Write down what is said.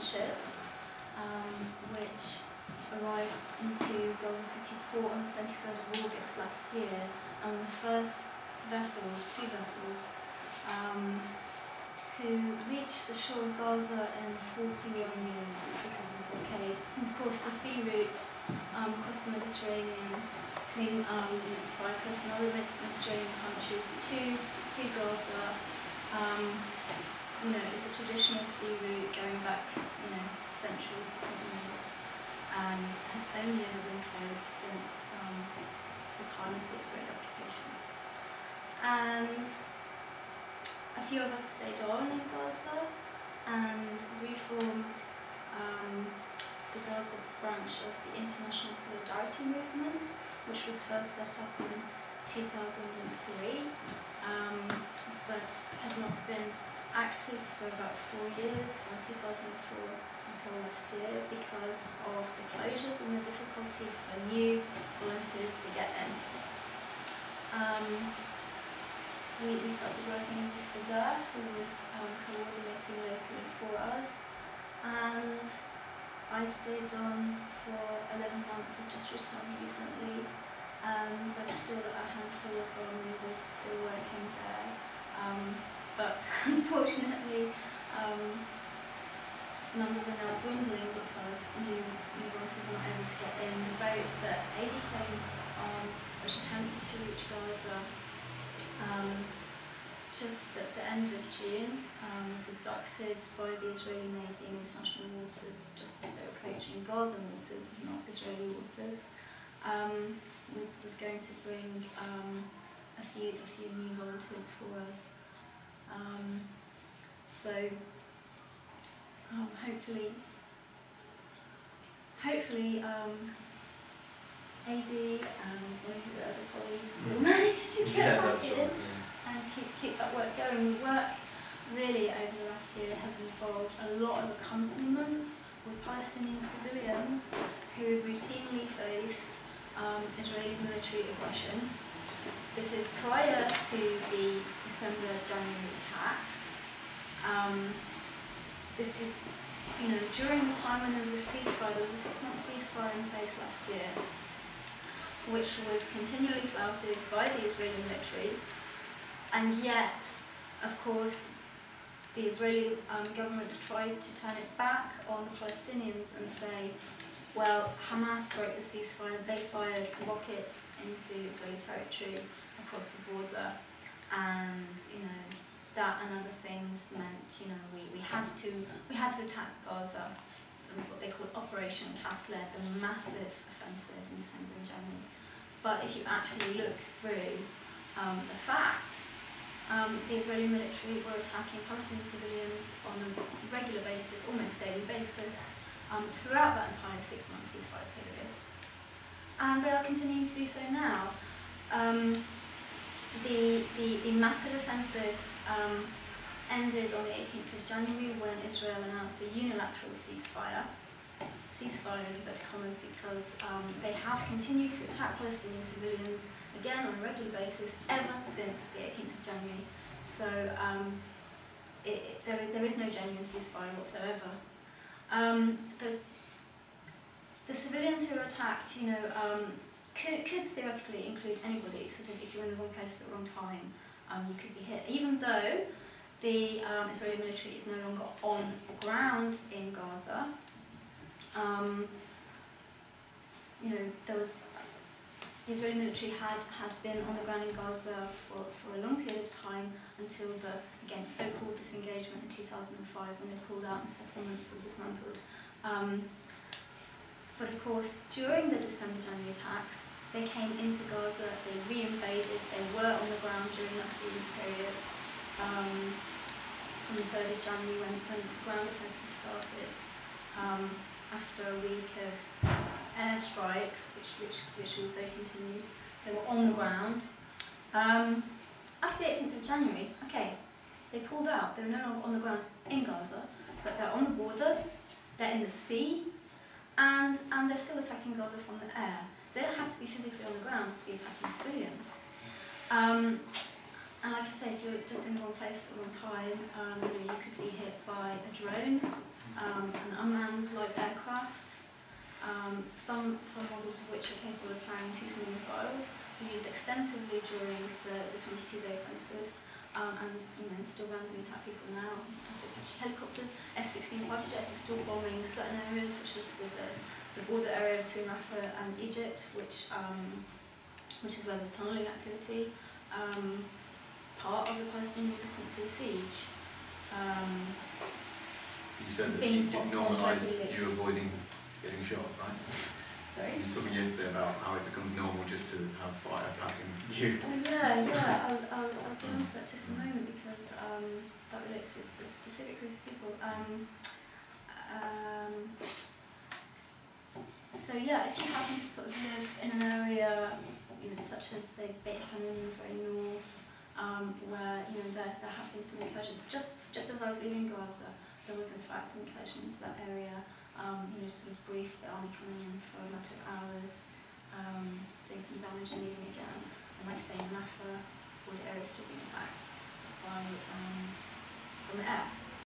ships, which arrived into Gaza City port on the 23rd of August last year, and the first vessels, 2 vessels, to reach the shore of Gaza in 41 years because of the blockade. And of course, the sea route across the Mediterranean between Cyprus and other Mediterranean countries to Gaza, it's a traditional sea route going back, centuries, and has only ever been closed since the time of the Israeli occupation. And a few of us stayed on in Gaza and reformed the Gaza branch of the International Solidarity Movement, which was first set up in 2003, but had not been active for about 4 years, from 2004 until last year, because of the closures and the difficulty for new volunteers to get in. We started working with Fidel, who was coordinating locally for us, and I stayed on for 11 months. I've just returned recently, and there was still a handful of members still working there, but unfortunately numbers are now dwindling because new volunteers are not able to get in. The boat that AD came on, which attempted to reach Gaza, just at the end of June, was abducted by the Israeli Navy in international waters just as they were approaching Gaza waters, not Israeli waters. Was going to bring a few new volunteers for us. So hopefully AD and one of the other colleagues will manage to get back in and keep that work going. The work really over the last year has involved a lot of accompaniment with Palestinian civilians who routinely face Israeli military aggression. This is prior to the December-January attacks. This is, during the time when there was a ceasefire, there was a 6-month ceasefire in place last year, which was continually flouted by the Israeli military, and yet, of course, the Israeli government tries to turn it back on the Palestinians and say, well, Hamas broke the ceasefire, they fired rockets into Israeli territory across the border, and that and other things meant we had to attack Gaza, what they called Operation Cast-Lead, the massive offensive in December and January. But if you actually look through the facts, the Israeli military were attacking Palestinian civilians on a regular basis, almost daily basis, throughout that entire 6-month ceasefire period. And they are continuing to do so now. The massive offensive ended on the 18th of January when Israel announced a unilateral ceasefire in inverted commas, because they have continued to attack Palestinian civilians, again on a regular basis, ever since the 18th of January. So there is no genuine ceasefire whatsoever. The civilians who are attacked, could theoretically include anybody. Sort of, if you're in the wrong place at the wrong time, you could be hit. Even though the Israeli military is no longer on the ground in Gaza, the Israeli military had been on the ground in Gaza for a long period of time until the, again, so-called disengagement in 2005 when they pulled out and the settlements were dismantled. But of course, during the December-January attacks, they came into Gaza, they re-invaded, they were on the ground during that 3-week period, from the 3rd of January when the ground offensive started, after a week of airstrikes, which also continued. They were on the ground. After the 18th of January, okay, they pulled out. They were no longer on the ground in Gaza, but they're on the border, they're in the sea, and they're still attacking Gaza from the air. They don't have to be physically on the ground to be attacking civilians. And like I say, if you're just in the wrong place at the wrong time, you could be hit by a drone, and unmanned light aircraft. Some models of which are capable of carrying 2 small missiles were used extensively during the 22-day offensive, and still randomly attack people now. Apache helicopters, S-16 fighter jets are still bombing certain areas, such as the border area between Rafah and Egypt, which is where there's tunnelling activity. Part of the Palestinian resistance to the siege. You said that you normalise you avoiding getting shot, right? Sorry? You were talking yesterday about how it becomes normal just to have fire passing you. Yeah. I'll get on to that just a moment, because that relates to a specific group of people. So yeah, if you happen to sort of live in an area, such as say Beit Hanun, very north, where there have been some incursions. Just as I was leaving Gaza, there was in fact an incursion into that area. Sort of brief the army coming in for a matter of hours, doing some damage and leaving again. And like I say, in Rafah, all the area is still being attacked by from the air.